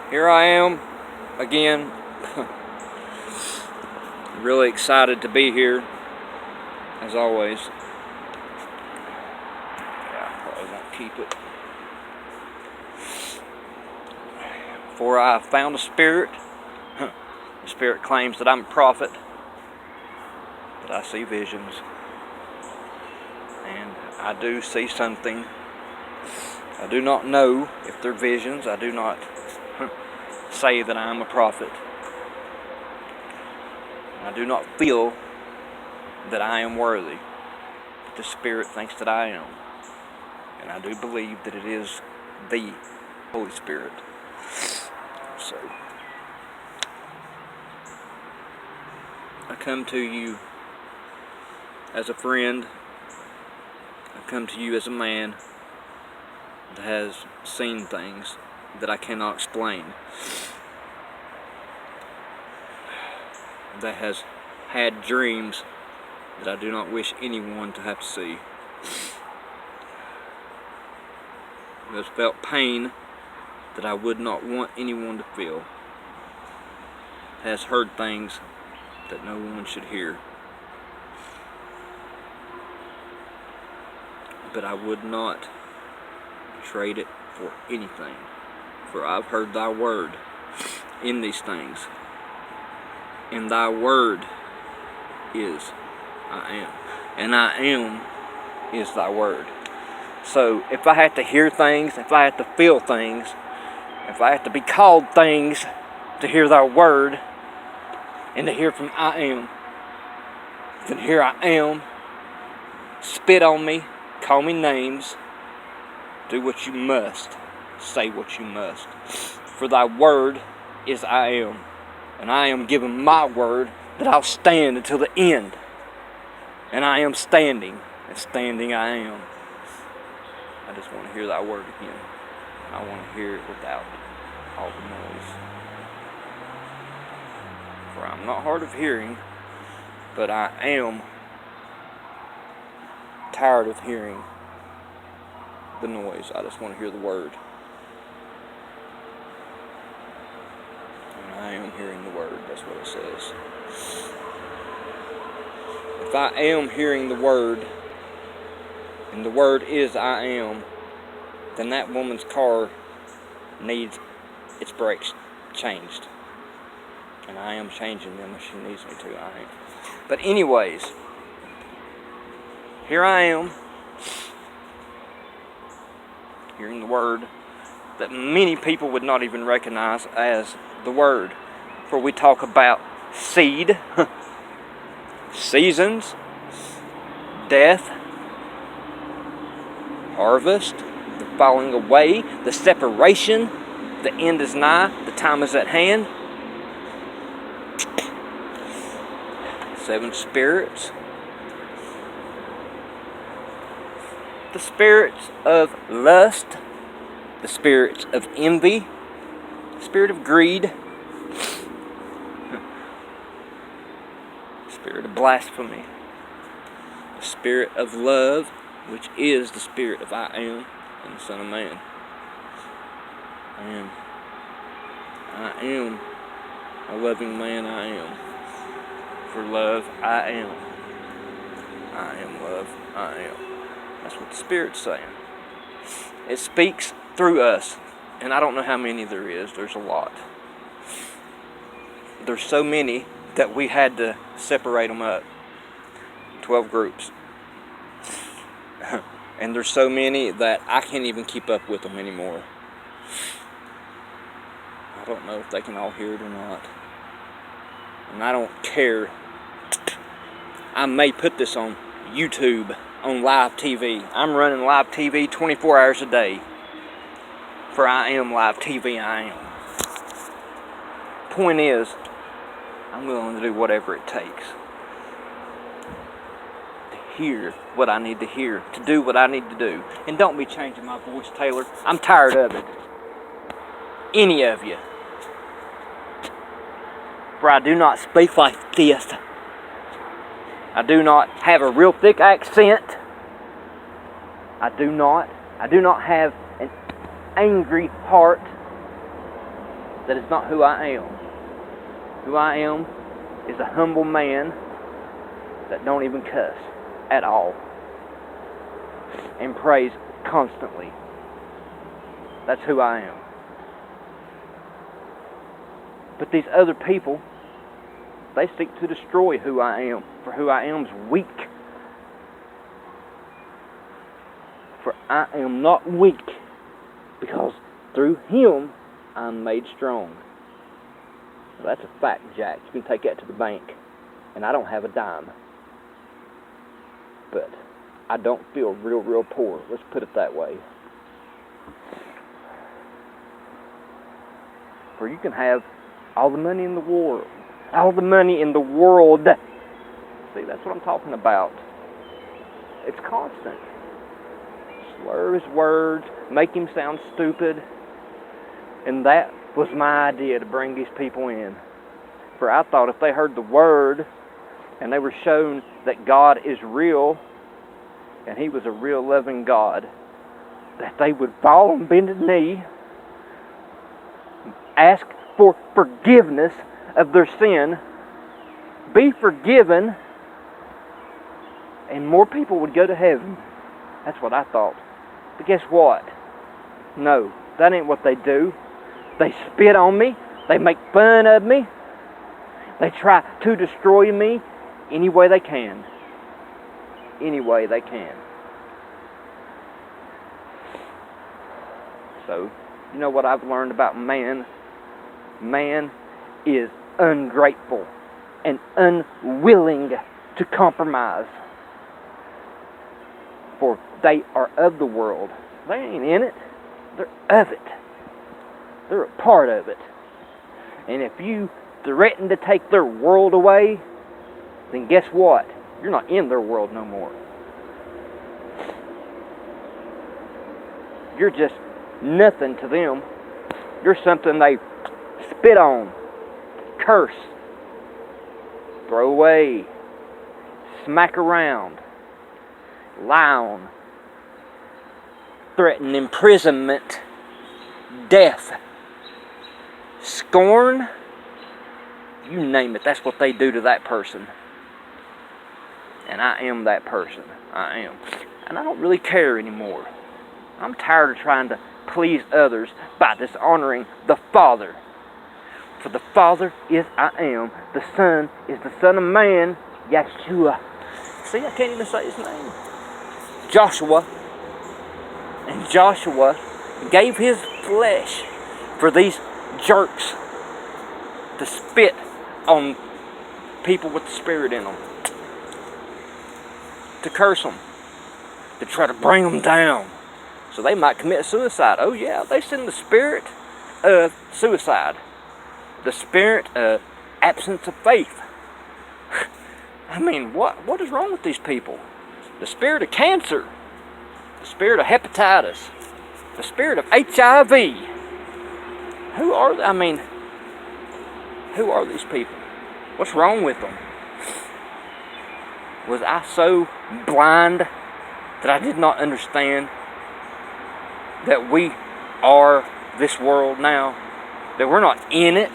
Here I am again. Really excited to be here, as always. Yeah, probably won't keep it. For I found a spirit. The spirit claims that I'm a prophet, but I see visions. And I do see something. I do not know if they're visions. I do not say that I am a prophet. I do not feel that I am worthy. But the Spirit thinks that I am. And I do believe that it is the Holy Spirit. So, I come to you as a friend. I come to you as a man that has seen things that I cannot explain, that has had dreams that I do not wish anyone to have to see, that has felt pain that I would not want anyone to feel, has heard things that no one should hear. But I would not trade it for anything, for I've heard thy word in these things, and thy word is I am, and I am is thy word. So if I have to hear things, if I have to feel things, if I have to be called things to hear thy word and to hear from I am, then here I am. Spit on me, call me names, do what you must, say what you must. For thy word is I am, and I am giving my word that I'll stand until the end. And I am standing, and standing I am. I just want to hear thy word again. I want to hear it without all the noise. For I'm not hard of hearing, but I am tired of hearing the noise. I just want to hear the word. And I am hearing the word. That's what it says. If I am hearing the word, and the word is I am, then that woman's car needs its brakes changed. And I am changing them if she needs me to. I am. But anyways, here I am, hearing the word that many people would not even recognize as the word. For we talk about seed, seasons, death, harvest, the falling away, the separation, the end is nigh, the time is at hand. 7 spirits. The spirits of lust, the spirits of envy, the spirit of greed, the spirit of blasphemy, the spirit of love, which is the spirit of I am and the Son of Man. And I am a loving man, I am. For love, I am. I am love, I am. That's what the Spirit's saying. It speaks through us. And I don't know how many there is. There's a lot. There's so many that we had to separate them up. 12 groups. And there's so many that I can't even keep up with them anymore. I don't know if they can all hear it or not. And I don't care. I may put this on YouTube, on live TV. I'm running live TV 24 hours a day. For I am live TV, I am. Point is, I'm willing to do whatever it takes to hear what I need to hear, to do what I need to do. And don't be changing my voice, Taylor. I'm tired of it. Any of you. For I do not speak like this. I do not have a real thick accent. I do not have an angry heart. that is not who I am. Who I am is a humble man that don't even cuss at all and prays constantly. That's who I am. But these other people, they seek to destroy who I am, for who I am is weak. For I am not weak, because through Him I'm made strong. Well, that's a fact, Jack. You can take that to the bank. And I don't have a dime. But I don't feel real poor. Let's put it that way. For you can have all the money in the world. All the money in the world. See, that's what I'm talking about. It's constant. Slur his words, make him sound stupid. And that was my idea to bring these people in. For I thought if they heard the word and they were shown that God is real and He was a real loving God, that they would fall on bended knee, ask for forgiveness of their sin, be forgiven, and more people would go to heaven. That's what I thought. But guess what? No, that ain't what they do. They spit on me. They make fun of me. They try to destroy me any way they can. Any way they can. So, you know what I've learned about man? Man is ungrateful and unwilling to compromise. For they are of the world. They ain't in it. They're of it. They're a part of it. And if you threaten to take their world away, then guess what? You're not in their world no more. You're just nothing to them. You're something they spit on, curse, throw away, smack around, lie on, threaten imprisonment, death, scorn, you name it. That's what they do to that person. And I am that person. I am. And I don't really care anymore. I'm tired of trying to please others by dishonoring the Father. For the Father is I am. The Son is the Son of Man, Yeshua. See, I can't even say His name. Joshua. And Joshua gave his flesh for these jerks to spit on people with the Spirit in them, to curse them, to try to bring them down so they might commit suicide. Oh yeah, they send the spirit of suicide, the spirit of absence of faith. I mean, what is wrong with these people? The spirit of cancer, the spirit of hepatitis, the spirit of HIV. Who are they? I mean, who are these people? What's wrong with them? Was I so blind that I did not understand that we are this world now? That we're not in it?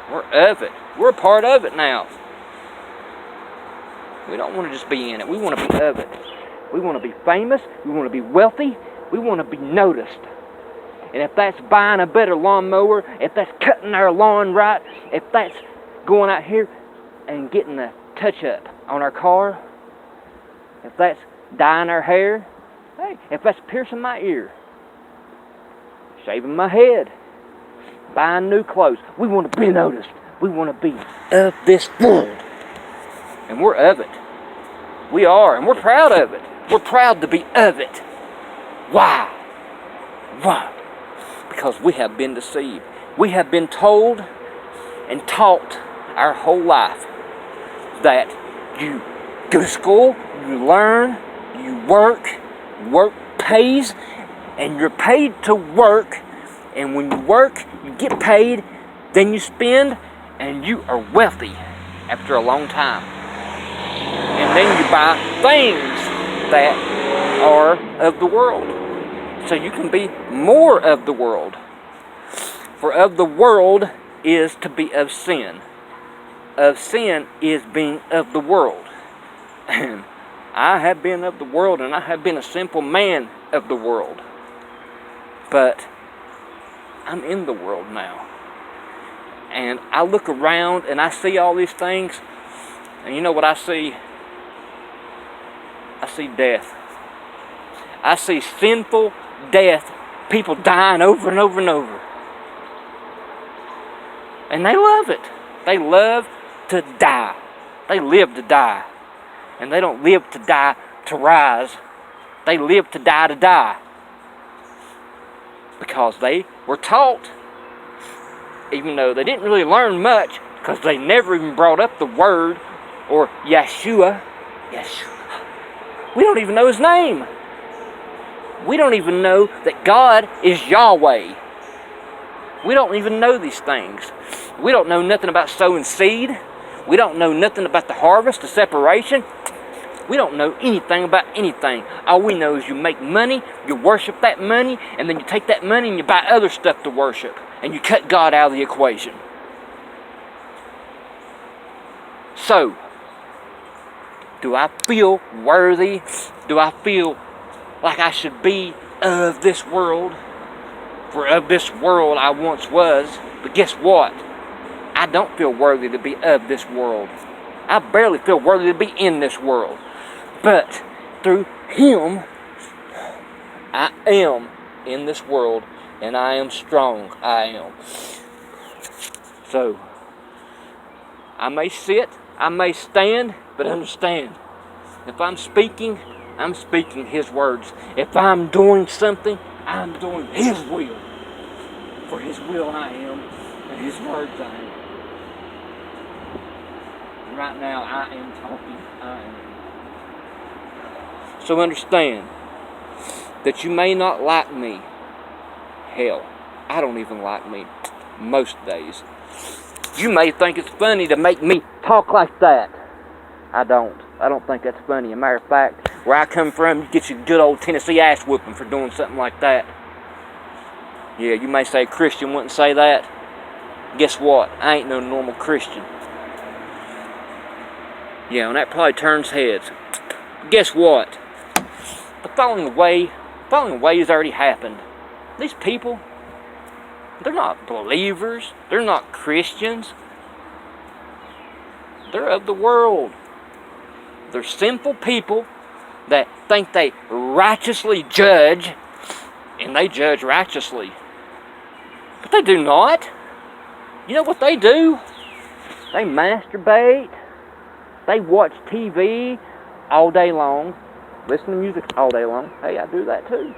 We're of it. We're a part of it now. We don't want to just be in it. We want to be of it. We want to be famous. We want to be wealthy. We want to be noticed. And if that's buying a better lawnmower, if that's cutting our lawn right, if that's going out here and getting a touch-up on our car, if that's dyeing our hair, hey, if that's piercing my ear, shaving my head, buying new clothes, we want to be noticed. We want to be of this world. And we're of it. We are, and we're proud of it. We're proud to be of it. Why? Why? Because we have been deceived. We have been told and taught our whole life that you go to school, you learn, you work pays, and you're paid to work, and when you work, you get paid, then you spend, and you are wealthy after a long time. And then you buy things that are of the world, so you can be more of the world. For of the world is to be of sin. Of sin is being of the world. And I have been of the world, and I have been a simple man of the world. But I'm in the world now. And I look around and I see all these things. And you know what I see? I see death. I see sinful death. People dying over and over and over. And they love it. They love to die. They live to die. And they don't live to die to rise. They live to die. Because they were taught, even though they didn't really learn much, because they never even brought up the word, or Yeshua. We don't even know his name. We don't even know that God is Yahweh. We don't even know these things. We don't know nothing about sowing seed. We don't know nothing about the harvest, the separation. We don't know anything about anything. All we know is you make money, you worship that money, and then you take that money and you buy other stuff to worship. And you cut God out of the equation. So, do I feel worthy? Do I feel like I should be of this world? For of this world I once was. But guess what? I don't feel worthy to be of this world. I barely feel worthy to be in this world. But through him, I am in this world. And I am strong. I am. So, I may sit, I may stand, but understand, if I'm speaking his words. If I'm doing something, I'm doing his will. For his will I am, and his words I am. And right now I am talking, I am. So understand that you may not like me. Hell, I don't even like me most days. You may think it's funny to make me talk like that. I don't think that's funny. As a matter of fact, where I come from, you get your good old Tennessee ass whooping for doing something like that. Yeah, you may say a Christian wouldn't say that. Guess what? I ain't no normal Christian. Yeah, and that probably turns heads. Guess what? The falling away has already happened. These people, they're not believers. They're not Christians. They're of the world. They're sinful people that think they righteously judge, and they judge righteously. But they do not. You know what they do? They masturbate. They watch TV all day long. Listen to music all day long. Hey, I do that too.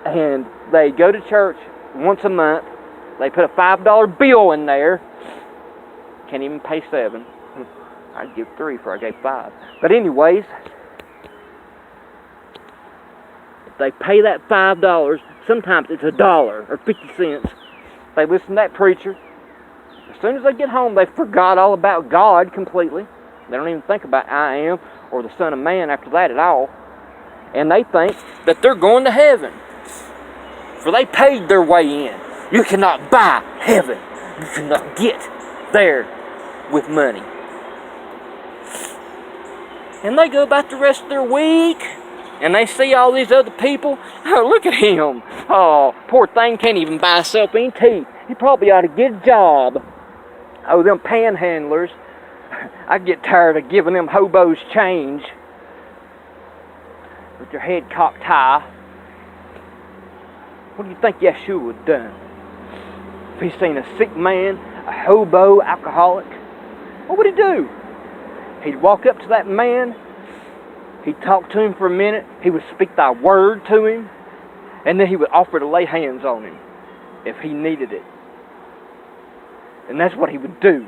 And they go to church once a month. They put a $5 bill in there. Can't even pay $7. I'd give $3 if I gave $5. But anyways, if they pay that $5, sometimes it's $1 or 50 cents. They listen to that preacher. As soon as they get home, they forgot all about God completely. They don't even think about I am or the Son of Man after that at all. And they think that they're going to heaven. For they paid their way in. You cannot buy heaven. You cannot get there with money. And they go about the rest of their week, and they see all these other people. Oh, look at him. Oh, poor thing can't even buy himself any teeth. He probably ought to get a job. Oh, them panhandlers. I get tired of giving them hobos change with their head cocked high. What do you think Yeshua would have done? If he seen a sick man, a hobo, alcoholic, what would he do? He'd walk up to that man. He'd talk to him for a minute. He would speak thy word to him. And then he would offer to lay hands on him if he needed it. And that's what he would do.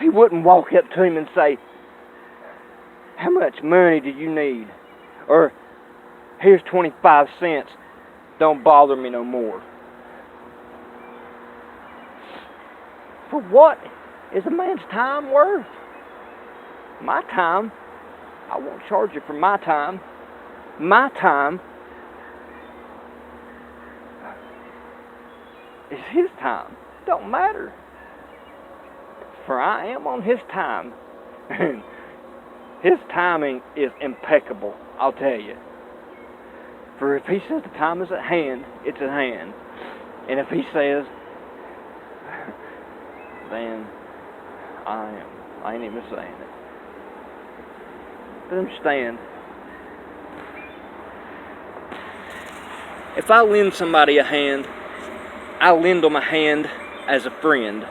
He wouldn't walk up to him and say, how much money do you need? Or, here's 25 cents. Don't bother me no more. For what is a man's time worth? My time, I won't charge you for my time. My time It's His time. It don't matter. For I am on His time. And His timing is impeccable, I'll tell you. For if He says the time is at hand, it's at hand. And if He says, then I am. I ain't even saying it. But understand, if I lend somebody a hand, I lend them a hand as a friend.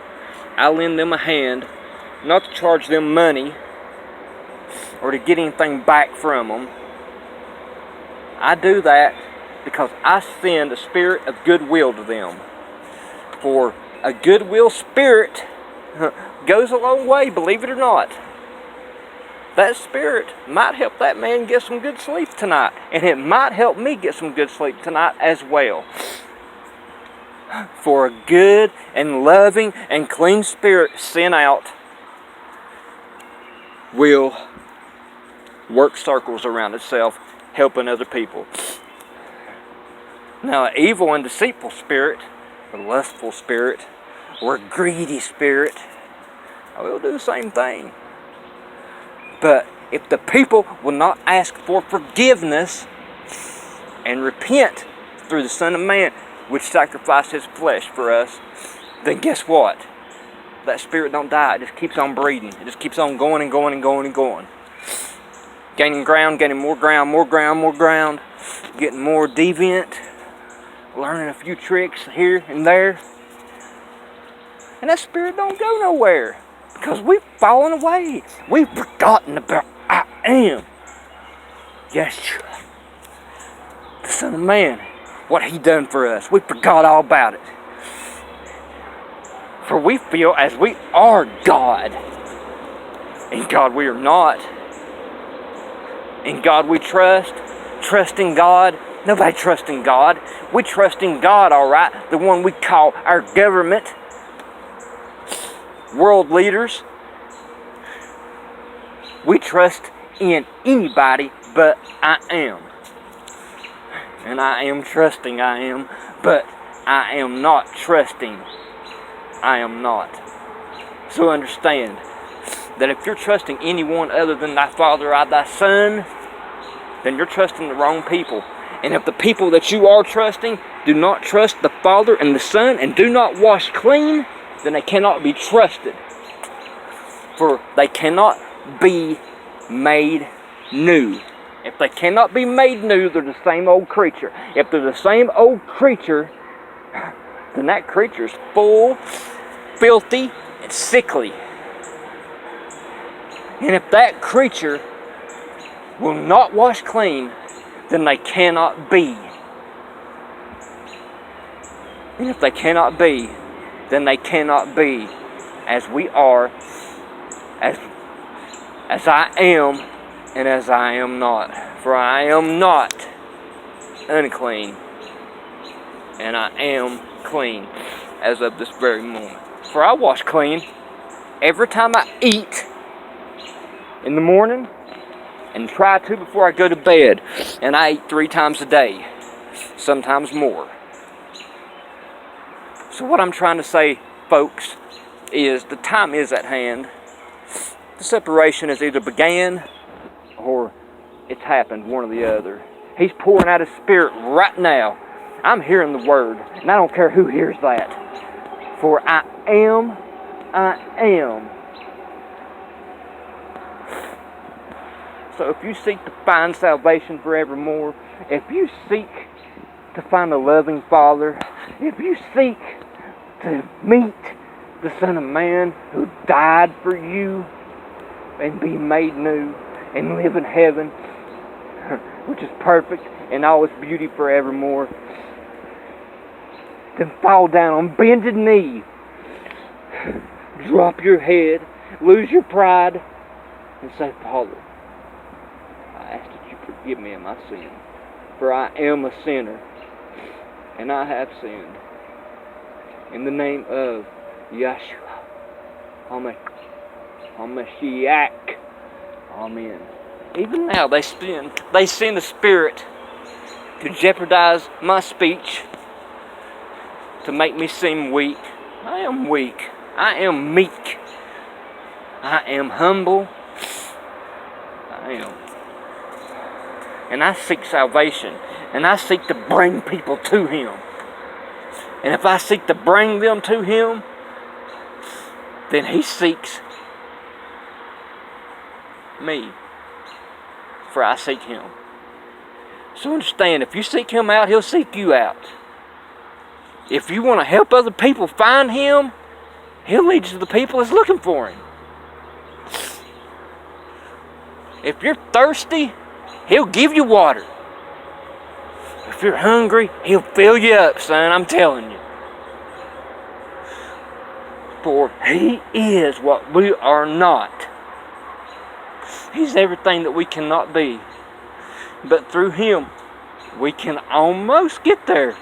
I lend them a hand not to charge them money or to get anything back from them. I do that because I send a spirit of goodwill to them. For a goodwill spirit goes a long way, believe it or not. That spirit might help that man get some good sleep tonight. And it might help me get some good sleep tonight as well. For a good and loving and clean spirit sent out will work circles around itself, helping other people. Now, an evil and deceitful spirit, a lustful spirit, or a greedy spirit, will do the same thing. But if the people will not ask for forgiveness and repent through the Son of Man, which sacrificed His flesh for us, then guess what? That spirit don't die. It just keeps on breeding. It just keeps on going and going and going and going. Gaining ground, gaining more ground, more ground, more ground. Getting more deviant. Learning a few tricks here and there. And that spirit don't go nowhere. Because we've fallen away. We've forgotten about I am. Yeshua, the Son of Man. What He done for us. We forgot all about it. For we feel as we are God. In God we are not. In God we trust. Trust in God. Nobody trusts in God. We trust in God, alright. The one we call our government. World leaders. We trust in anybody but I am. And I am trusting I am, but I am not trusting I am not. So understand that if you're trusting anyone other than thy Father or thy Son, then you're trusting the wrong people. And if the people that you are trusting do not trust the Father and the Son and do not wash clean, then they cannot be trusted. For they cannot be made new. If they cannot be made new, they're the same old creature. If they're the same old creature, then that creature is full, filthy, and sickly. And if that creature will not wash clean, then they cannot be. And if they cannot be, then they cannot be as we are, as I am, and as I am not. For I am not unclean, and I am clean as of this very moment. For I wash clean every time I eat in the morning, and try to before I go to bed. And I eat 3 times a day, sometimes more. So what I'm trying to say, folks, is the time is at hand. The separation has either began or it's happened, one or the other. He's pouring out His Spirit right now. I'm hearing the Word, and I don't care who hears that. For I am. So if you seek to find salvation forevermore, if you seek to find a loving Father, if you seek to meet the Son of Man who died for you and be made new and live in heaven, which is perfect and all its beauty forevermore, then fall down on bended knee, drop your head, lose your pride, and say, Father, I ask that you forgive me of my sin, for I am a sinner, and I have sinned. In the name of Yeshua, HaMashiach, Amen. Even now they send a spirit to jeopardize my speech, to make me seem weak. I am weak. I am meek. I am humble. I am. And I seek salvation. And I seek to bring people to Him. And if I seek to bring them to Him, then He seeks me. For I seek Him. So understand, if you seek Him out, He'll seek you out. If you want to help other people find Him, He'll lead you to the people that's looking for Him. If you're thirsty, He'll give you water. If you're hungry, He'll fill you up, son, I'm telling you. For He is what we are not. He's everything that we cannot be. But through Him, we can almost get there.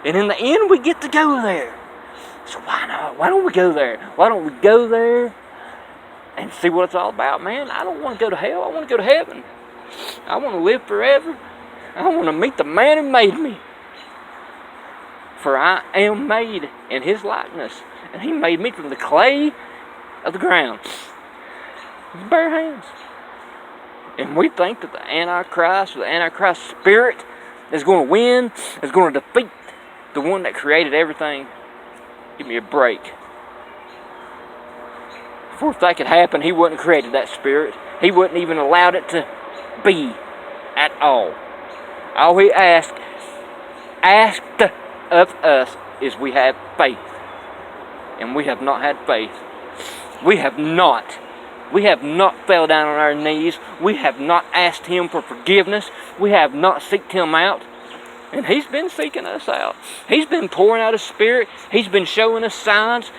And in the end, we get to go there. So why not? Why don't we go there? Why don't we go there and see what it's all about, man? I don't want to go to hell. I want to go to heaven. I want to live forever. I want to meet the man who made me. For I am made in His likeness. And He made me from the clay of the ground. With bare hands. And we think that the Antichrist or the Antichrist spirit is going to win, is going to defeat the one that created everything. Give me a break. For if that could happen, He wouldn't have created that spirit. He wouldn't even allowed it to be at all. All He asked of us is we have faith. And we have not had faith. We have not fell down on our knees. We have not asked Him for forgiveness. We have not seeked Him out. And He's been seeking us out. He's been pouring out His Spirit. He's been showing us signs.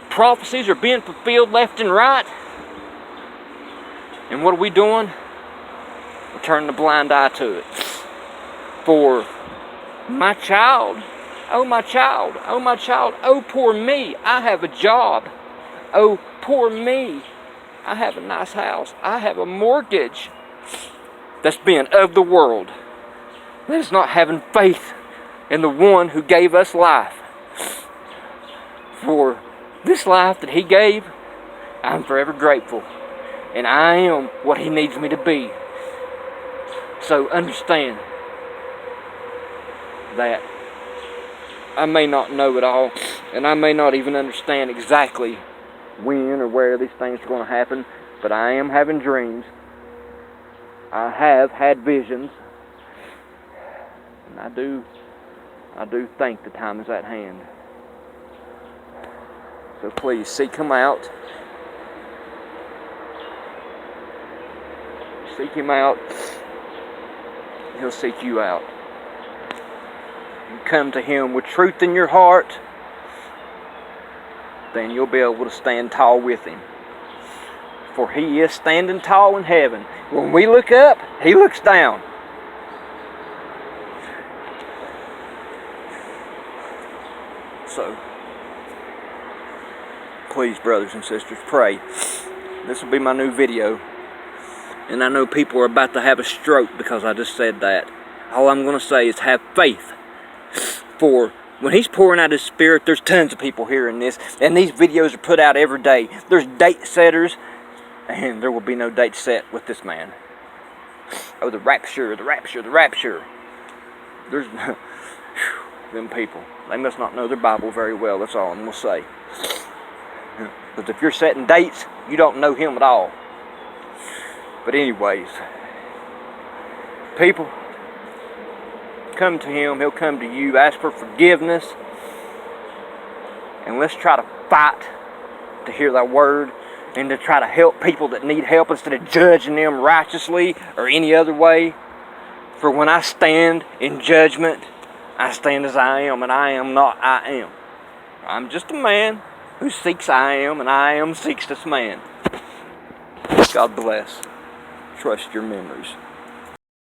Prophecies are being fulfilled left and right. And what are we doing? We're turning a blind eye to it. For my child, oh my child, oh my child, oh poor me, I have a job. Oh poor me, I have a nice house. I have a mortgage that's being of the world. That is not having faith in the one who gave us life. For this life that He gave, I'm forever grateful. And I am what He needs me to be. So understand that I may not know it all, and I may not even understand exactly when or where these things are going to happen, but I am having dreams. I have had visions. And I do think the time is at hand. So please seek Him out. Seek Him out. He'll seek you out. You come to Him with truth in your heart, then you'll be able to stand tall with Him. For He is standing tall in heaven. When we look up, He looks down. So, please, brothers and sisters, pray. This will be my new video. And I know people are about to have a stroke because I just said that. All I'm going to say is have faith. For when He's pouring out His Spirit, there's tons of people hearing this. And these videos are put out every day. There's date setters. And there will be no date set with this man. Oh, the rapture, the rapture, the rapture. There's them people. They must not know their Bible very well. That's all I'm going to say. Because if you're setting dates, you don't know Him at all. But anyways, people, come to Him. He'll come to you. Ask for forgiveness. And let's try to fight to hear that word and to try to help people that need help instead of judging them righteously or any other way. For when I stand in judgment, I stand as I am, and I am not I am. I'm just a man who seeks I am, and I am seeks this man. God bless. Trust your memories.